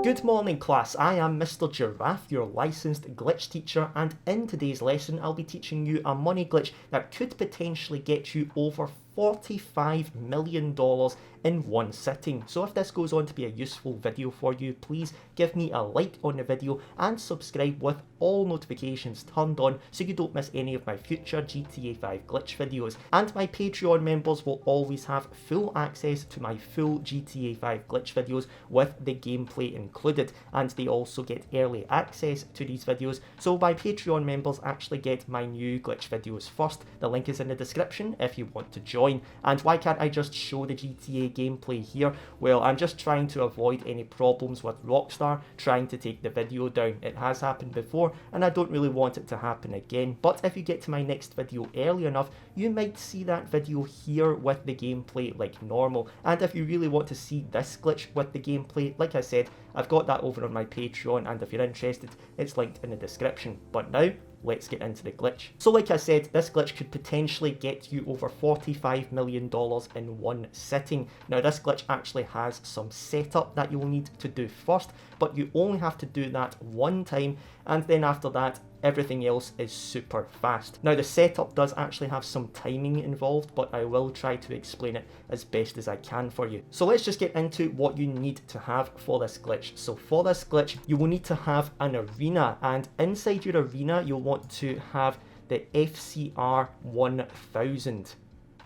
Good morning class, I am Mr. Giraffe, your licensed glitch teacher, and in today's lesson I'll be teaching you a money glitch that could potentially get you over $45 million in one sitting. So if this goes on to be a useful video for you, please give me a like on the video and subscribe with all notifications turned on so you don't miss any of my future GTA 5 glitch videos. And my Patreon members will always have full access to my full GTA 5 glitch videos with the gameplay included, and they also get early access to these videos. So my Patreon members actually get my new glitch videos first. The link is in the description if you want to join. And why can't I just show the GTA gameplay here? Well, I'm just trying to avoid any problems with Rockstar trying to take the video down. It has happened before and I don't really want it to happen again, but if you get to my next video early enough, you might see that video here with the gameplay like normal. And if you really want to see this glitch with the gameplay, like I said, I've got that over on my Patreon, and if you're interested, it's linked in the description. But now, let's get into the glitch. So like I said, this glitch could potentially get you over $45 million in one sitting. Now this glitch actually has some setup that you will need to do first, but you only have to do that one time, and then after that, everything else is super fast. Now the setup does actually have some timing involved, but I will try to explain it as best as I can for you. So let's just get into what you need to have for this glitch. So for this glitch, you will need to have an arena, and inside your arena, you'll want to have the FCR 1000.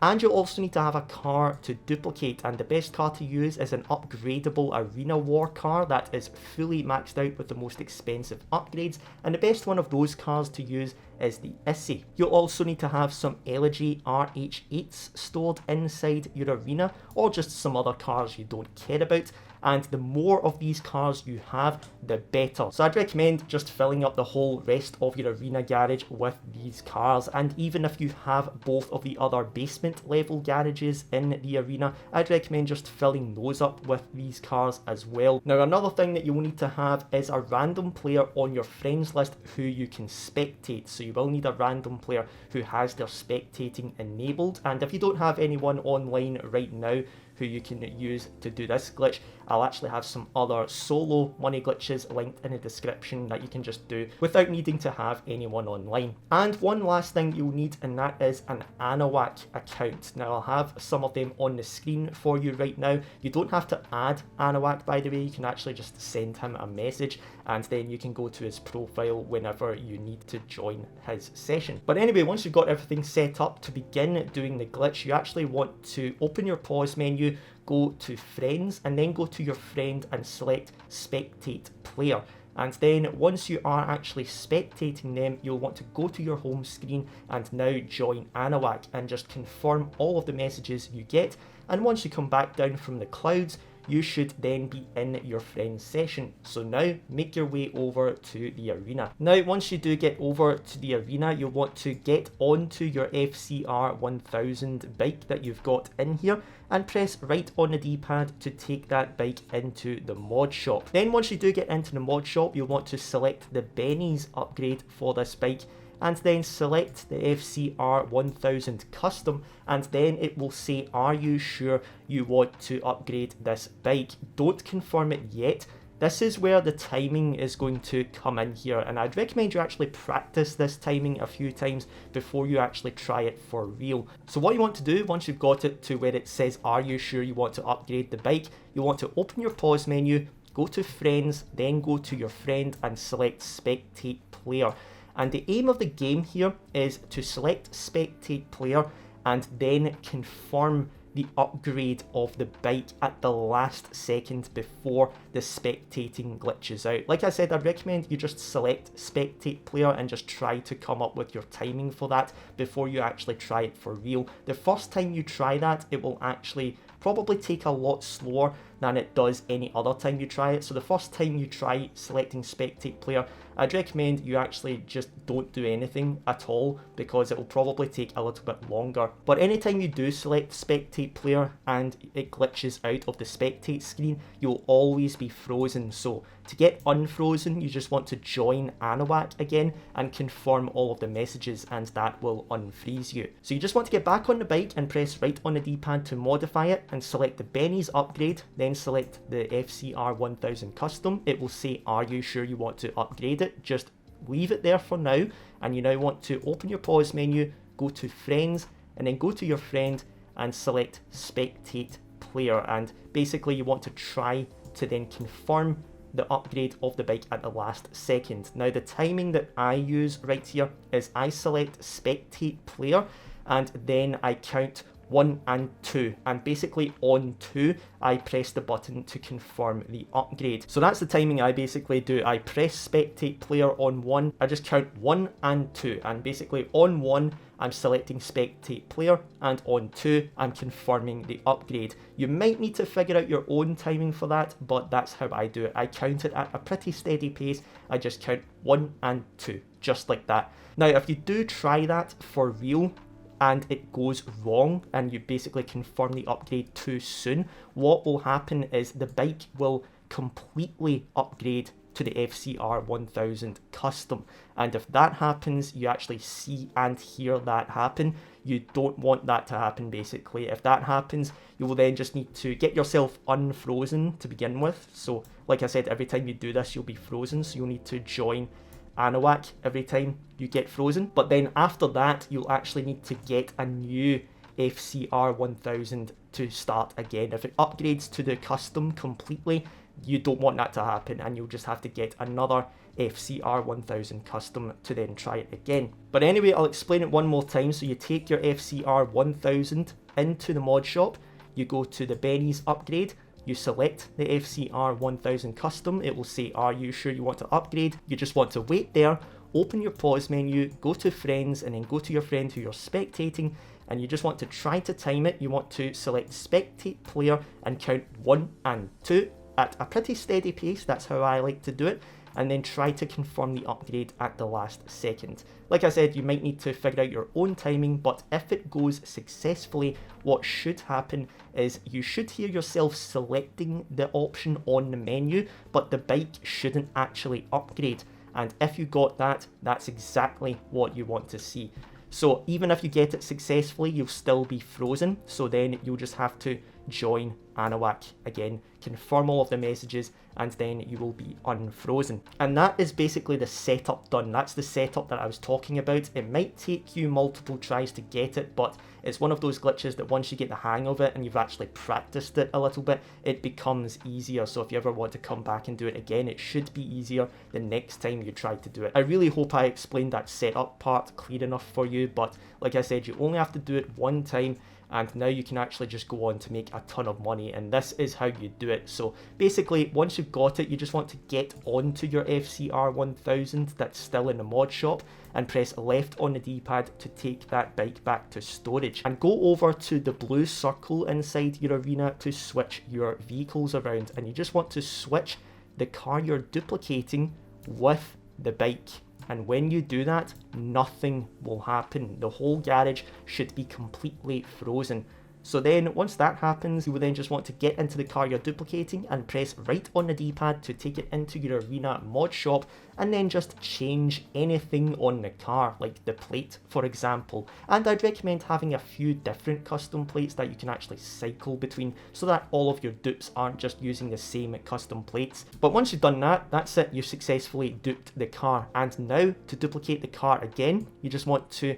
And you'll also need to have a car to duplicate, and the best car to use is an upgradable Arena War car that is fully maxed out with the most expensive upgrades, and the best one of those cars to use is the Issy. You'll also need to have some Elegy RH8s stored inside your arena, or just some other cars you don't care about, and the more of these cars you have, the better. So I'd recommend just filling up the whole rest of your arena garage with these cars, and even if you have both of the other basement level garages in the arena, I'd recommend just filling those up with these cars as well. Now another thing that you will need to have is a random player on your friends list who you can spectate. So you will need a random player who has their spectating enabled, and if you don't have anyone online right now who you can use to do this glitch, I'll actually have some other solo money glitches linked in the description that you can just do without needing to have anyone online. And one last thing you'll need, and that is an Anahuac account. Now I'll have some of them on the screen for you right now. You don't have to add Anahuac, by the way, you can actually just send him a message and then you can go to his profile whenever you need to join his session. But anyway, once you've got everything set up to begin doing the glitch, you actually want to open your pause menu, go to friends, and then go to your friend and select spectate player. And then once you are actually spectating them, you'll want to go to your home screen and now join Anahuac and just confirm all of the messages you get. And once you come back down from the clouds, you should then be in your friend's session. So now make your way over to the arena. Now once you do get over to the arena, you'll want to get onto your FCR 1000 bike that you've got in here and press right on the D-pad to take that bike into the mod shop. Then once you do get into the mod shop, you'll want to select the Benny's upgrade for this bike, and then select the FCR 1000 custom, and then it will say, are you sure you want to upgrade this bike? Don't confirm it yet. This is where the timing is going to come in here, and I'd recommend you actually practice this timing a few times before you actually try it for real. So what you want to do, once you've got it to where it says, are you sure you want to upgrade the bike, you want to open your pause menu, go to friends, then go to your friend and select spectate player. And the aim of the game here is to select spectate player and then confirm the upgrade of the bike at the last second before the spectating glitches out. Like I said, I'd recommend you just select spectate player and just try to come up with your timing for that before you actually try it for real. The first time you try that, it will actually probably take a lot slower than it does any other time you try it. So the first time you try selecting spectate player, I'd recommend you actually just don't do anything at all, because it will probably take a little bit longer. But anytime you do select spectate player and it glitches out of the spectate screen, you'll always be frozen. So to get unfrozen, you just want to join Anahuac again and confirm all of the messages, and that will unfreeze you. So you just want to get back on the bike and press right on the D-pad to modify it and select the Benny's upgrade, then then select the FCR 1000 Custom. It will say, are you sure you want to upgrade it? Just leave it there for now, and you now want to open your pause menu, go to Friends, and then go to your friend and select Spectate Player, and basically you want to try to then confirm the upgrade of the bike at the last second. Now the timing that I use right here is I select Spectate Player and then I count 1 and 2, and basically on 2 I press the button to confirm the upgrade. So that's the timing I basically do. I press Spectate Player on 1, I just count 1 and 2, and basically on 1 I'm selecting Spectate Player, and on 2 I'm confirming the upgrade. You might need to figure out your own timing for that, but that's how I do it. I count it at a pretty steady pace. I just count 1 and 2, just like that. Now if you do try that for real, and it goes wrong and you basically confirm the upgrade too soon, what will happen is the bike will completely upgrade to the FCR 1000 Custom, and if that happens, you actually see and hear that happen. You don't want that to happen. Basically, if that happens, you will then just need to get yourself unfrozen to begin with. So like I said, every time you do this you'll be frozen, so you'll need to join Anahuac every time you get frozen. But then after that, you'll actually need to get a new FCR 1000 to start again. If it upgrades to the custom completely, you don't want that to happen, and you'll just have to get another FCR 1000 custom to then try it again. But anyway, I'll explain it one more time. So you take your FCR 1000 into the mod shop, you go to the Benny's upgrade, you select the FCR 1000 Custom, it will say, are you sure you want to upgrade? You just want to wait there, open your pause menu, go to Friends, and then go to your friend who you're spectating, and you just want to try to time it. You want to select Spectate Player and count 1 and 2 at a pretty steady pace. That's how I like to do it, and then try to confirm the upgrade at the last second. Like I said, you might need to figure out your own timing, but if it goes successfully, what should happen is you should hear yourself selecting the option on the menu, but the bike shouldn't actually upgrade. And if you got that, that's exactly what you want to see. So even if you get it successfully, you'll still be frozen. So then you'll just have to join Anahuac again, confirm all of the messages, and then you will be unfrozen. And that is basically the setup done. That's the setup that I was talking about. It might take you multiple tries to get it, but it's one of those glitches that once you get the hang of it and you've actually practiced it a little bit, it becomes easier. So if you ever want to come back and do it again, it should be easier the next time you try to do it. I really hope I explained that setup part clear enough for you, but like I said, you only have to do it one time, and now you can actually just go on to make a ton of money, and this is how you do it. So basically, once you've got it, you just want to get onto your FCR 1000 that's still in the mod shop and press left on the D-pad to take that bike back to storage, and go over to the blue circle inside your arena to switch your vehicles around, and you just want to switch the car you're duplicating with the bike. And when you do that, nothing will happen. The whole garage should be completely frozen. So then once that happens, you will then just want to get into the car you're duplicating and press right on the D-pad to take it into your arena mod shop, and then just change anything on the car, like the plate for example. And I'd recommend having a few different custom plates that you can actually cycle between, so that all of your dupes aren't just using the same custom plates. But once you've done that, that's it, you've successfully duped the car. And now to duplicate the car again, you just want to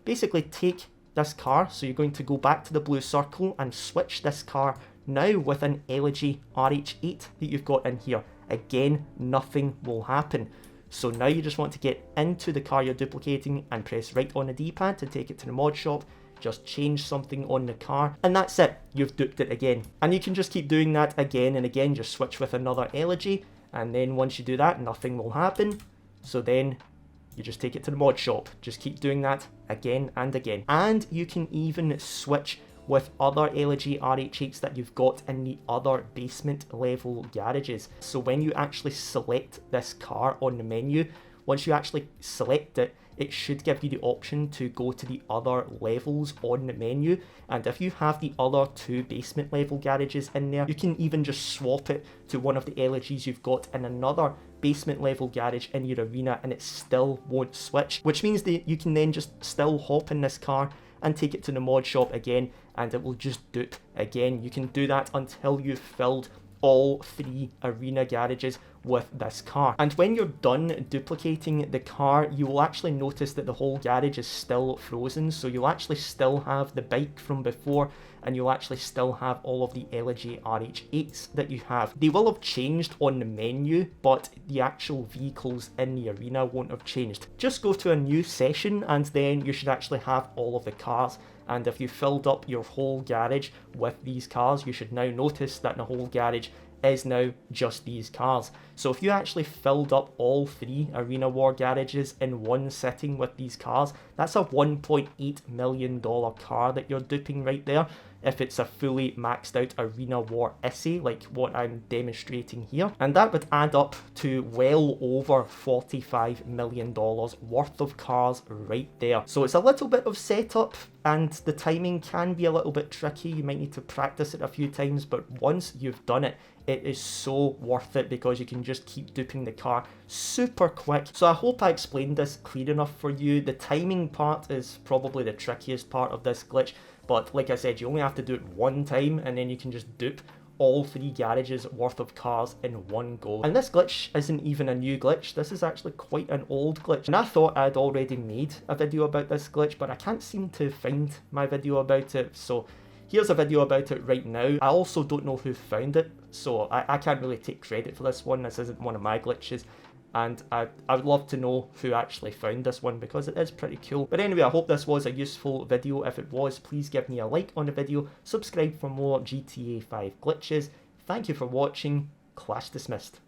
basically take this car, so you're going to go back to the blue circle and switch this car now with an Elegy RH8 that you've got in here. Again, nothing will happen. So now you just want to get into the car you're duplicating and press right on the D-pad to take it to the mod shop, just change something on the car, and that's it, you've duped it again. And you can just keep doing that again and again, just switch with another Elegy, and then once you do that, nothing will happen. So then you just take it to the mod shop. Just keep doing that again and again. And you can even switch with other Elegy RH8s that you've got in the other basement level garages. So when you actually select this car on the menu, once you actually select it, it should give you the option to go to the other levels on the menu. And if you have the other two basement level garages in there, you can even just swap it to one of the Elegies you've got in another basement level garage in your arena, and it still won't switch, which means that you can then just still hop in this car and take it to the mod shop again, and it will just dupe again. You can do that until you've filled all 3 arena garages with this car. And when you're done duplicating the car, you will actually notice that the whole garage is still frozen, so you'll actually still have the bike from before, and you'll actually still have all of the LG RH8s that you have. They will have changed on the menu, but the actual vehicles in the arena won't have changed. Just go to a new session and then you should actually have all of the cars. And if you filled up your whole garage with these cars, you should now notice that the whole garage is now just these cars. So if you actually filled up all 3 Arena War garages in one sitting with these cars, that's a $1.8 million car that you're duping right there. If it's a fully maxed out Arena War essay like what I'm demonstrating here. And that would add up to well over $45 million worth of cars right there. So it's a little bit of setup and the timing can be a little bit tricky. You might need to practice it a few times, but once you've done it, it is so worth it because you can just keep duping the car super quick. So I hope I explained this clear enough for you. The timing part is probably the trickiest part of this glitch, but like I said, you only have to do it one time and then you can just dupe all 3 garages worth of cars in one go. And this glitch isn't even a new glitch, this is actually quite an old glitch. And I thought I'd already made a video about this glitch, but I can't seem to find my video about it, so here's a video about it right now. I also don't know who found it, so I can't really take credit for this one. This isn't one of my glitches. And I would love to know who actually found this one because it is pretty cool. But anyway, I hope this was a useful video. If it was, please give me a like on the video, subscribe for more GTA 5 glitches. Thank you for watching. Class dismissed.